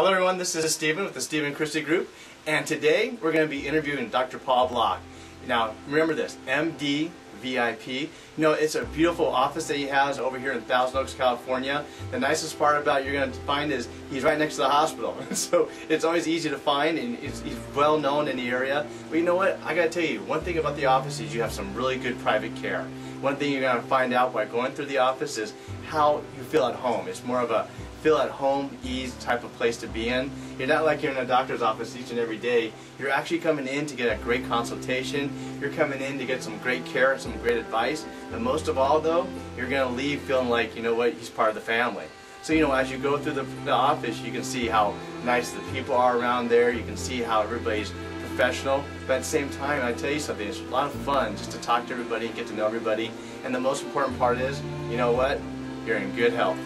Hello everyone, this is Stephen with the Stephen Christie Group, and today we're going to be interviewing Dr. Paul Block. Now remember this, MD VIP. You know, it's a beautiful office that he has over here in Thousand Oaks, California. The nicest part about you're going to find is he's right next to the hospital. So it's always easy to find, and he's well known in the area. But you know what, I got to tell you, one thing about the office is you have some really good private care. One thing you're going to find out by going through the office is how you feel at home. It's more of a feel at home, ease type of place to be in. You're not like you're in a doctor's office each and every day. You're actually coming in to get a great consultation. You're coming in to get some great care and some great advice. But most of all though, you're going to leave feeling like, you know what, he's part of the family. So you know, as you go through the office, you can see how nice the people are around there. You can see how everybody's professional. But at the same time, I tell you something, it's a lot of fun just to talk to everybody and get to know everybody. And the most important part is, you know what, you're in good health.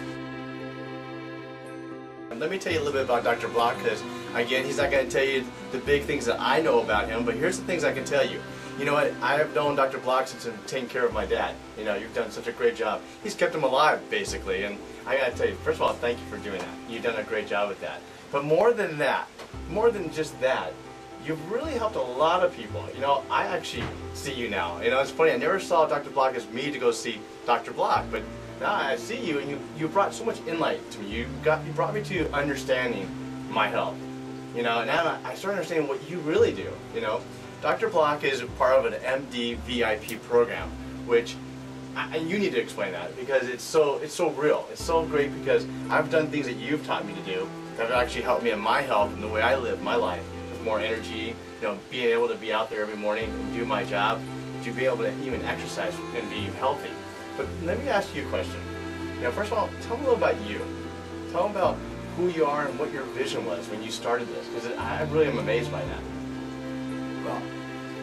Let me tell you a little bit about Dr. Block, because again, he's not going to tell you the big things that I know about him, but here's the things I can tell you. You know what, I have known Dr. Block since I'm taking care of my dad. You know, you've done such a great job. He's kept him alive, basically, and I got to tell you, first of all, thank you for doing that. You've done a great job with that. But more than that, more than just that, you've really helped a lot of people. You know, I actually see you now. You know, it's funny, I never saw Dr. Block as me to go see Dr. Block, but now I see you, and you brought so much insight to me. You brought me to understanding my health. You know, and now I start understanding what you really do. You know, Dr. Block is part of an MD VIP program, which you need to explain that, because it's so real. It's so great because I've done things that you've taught me to do that have actually helped me in my health and the way I live my life, with more energy. You know, being able to be out there every morning and do my job, to be able to even exercise and be healthy. But let me ask you a question. You know, first of all, tell me a little about you. Tell them about who you are and what your vision was when you started this, because I really am amazed by that. Well,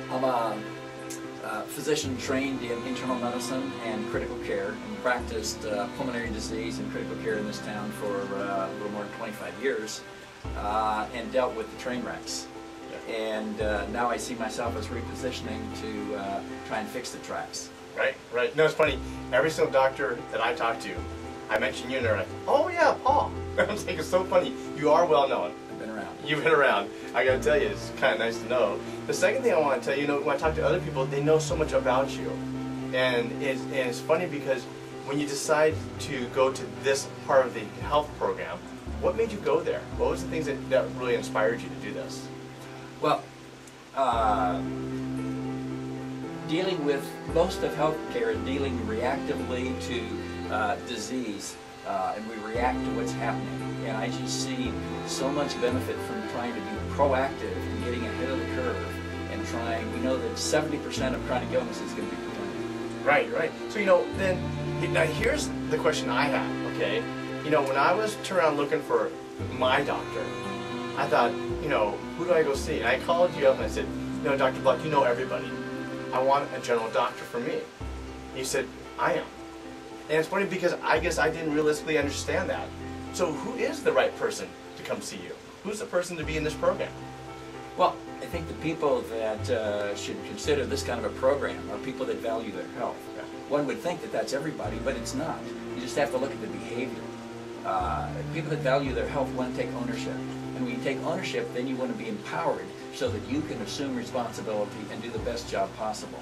I'm a physician trained in internal medicine and critical care, and practiced pulmonary disease and critical care in this town for a little more than 25 years, and dealt with the train wrecks. And now I see myself as repositioning to try and fix the tracks. Right, right. No, it's funny. Every single doctor that I talk to, I mention you and they're like, oh yeah, Paul. I'm like, it's so funny. You are well known. I've been around. You've been around. I gotta tell you, it's kind of nice to know. The second thing I want to tell you, you know, when I talk to other people, they know so much about you. And it's funny because when you decide to go to this part of the health program, what made you go there? What was the things that really inspired you to do this? Well, dealing with most of healthcare and dealing reactively to disease, and we react to what's happening. And I just see so much benefit from trying to be proactive and getting ahead of the curve and trying. We know that 70% of chronic illness is going to be prevented. Right, right. So you know, then now here's the question I have. Okay, you know, when I was turning around looking for my doctor, I thought, you know, who do I go see? And I called you up and I said, you know, Dr. Block, you know everybody. I want a general doctor for me. He said, I am. And it's funny because I guess I didn't realistically understand that. So who is the right person to come see you? Who's the person to be in this program? Well, I think the people that should consider this kind of a program are people that value their health. Yeah. One would think that that's everybody, but it's not. You just have to look at the behavior. People that value their health want to take ownership. And when you take ownership, then you want to be empowered so that you can assume responsibility and do the best job possible.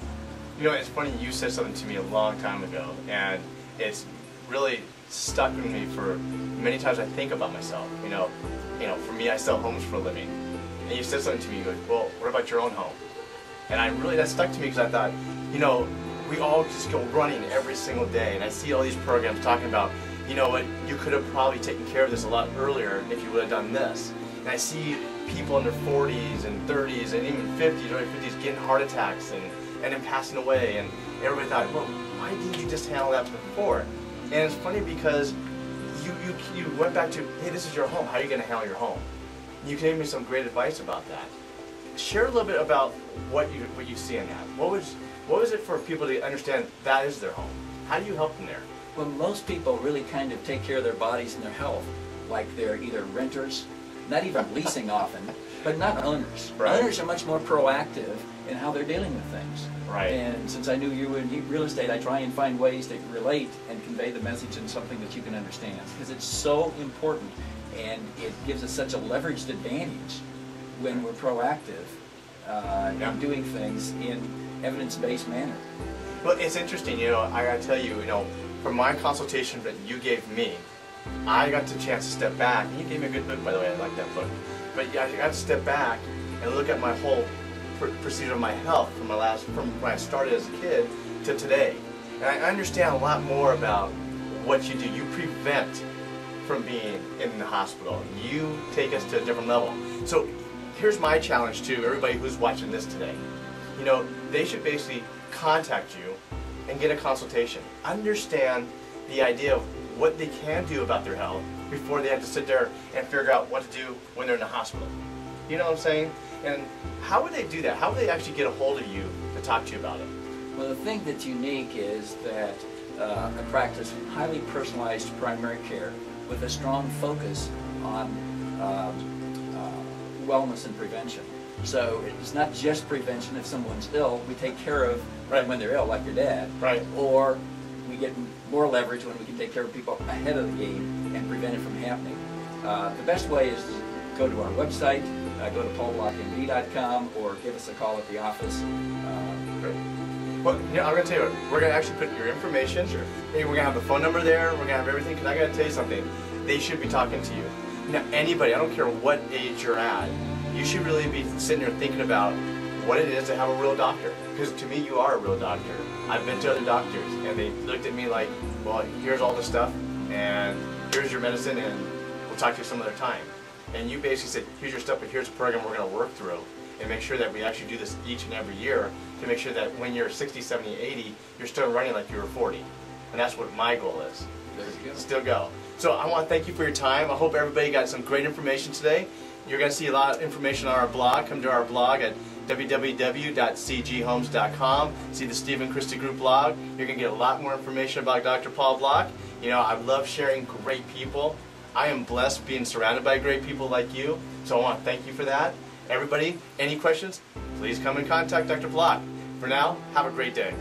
You know, it's funny, you said something to me a long time ago, and it's really stuck with me for many times I think about myself. You know, for me, I sell homes for a living. And you said something to me, you go, well, what about your own home? And that stuck to me because I thought, you know, we all just go running every single day, and I see all these programs talking about, you know what, you could have probably taken care of this a lot earlier if you would have done this. And I see people in their 40s and 30s and even 50s, early 50s getting heart attacks and then passing away, and everybody thought, well, why didn't you just handle that before? And it's funny because you went back to, hey, this is your home, how are you going to handle your home? And you gave me some great advice about that. Share a little bit about what you see in that. What was it for people to understand that is their home? How do you help them there? Well, most people really kind of take care of their bodies and their health like they're either renters, not even leasing often, but not owners. Right. Owners are much more proactive in how they're dealing with things. Right. And since I knew you were in real estate, I try and find ways to relate and convey the message in something that you can understand, because it's so important. and it gives us such a leveraged advantage when we're proactive in doing things in evidence-based manner. Well, it's interesting, you know, I gotta tell you, you know, from my consultation that you gave me, I got the chance to step back, and you gave me a good book, by the way, I like that book, but yeah, I got to step back and look at my whole procedure of my health from when I started as a kid to today. And I understand a lot more about what you do. You prevent from being in the hospital. You take us to a different level. So here's my challenge to everybody who's watching this today. You know, they should basically contact you and get a consultation. Understand the idea of what they can do about their health before they have to sit there and figure out what to do when they're in the hospital. You know what I'm saying? And how would they do that? How would they actually get a hold of you to talk to you about it? Well, the thing that's unique is that I practice highly personalized primary care with a strong focus on wellness and prevention. So it's not just prevention. If someone's ill, we take care of them when they're ill, like your dad. Right. Or we get more leverage when we can take care of people ahead of the game and prevent it from happening. The best way is to go to our website, go to paulblockmd.com, or give us a call at the office. Great. Well, you know, I'm going to tell you what, we're going to actually put your information. Sure. Maybe we're going to have the phone number there, we're going to have everything, because I got to tell you something. They should be talking to you. Now, anybody, I don't care what age you're at, you should really be sitting there thinking about what it is to have a real doctor. Because to me, you are a real doctor. I've been to other doctors, and they looked at me like, well, here's all the stuff, and here's your medicine, and we'll talk to you some other time. And you basically said, here's your stuff, but here's a program we're going to work through, and make sure that we actually do this each and every year to make sure that when you're 60, 70, 80, you're still running like you were 40. And that's what my goal is. There you go. Still go. So I want to thank you for your time. I hope everybody got some great information today. You're going to see a lot of information on our blog. Come to our blog at www.cghomes.com. See the Stephen Christie Group blog. You're going to get a lot more information about Dr. Paul Block. You know, I love sharing great people. I am blessed being surrounded by great people like you. So I want to thank you for that. Everybody, any questions, please come and contact Dr. Block. For now, have a great day.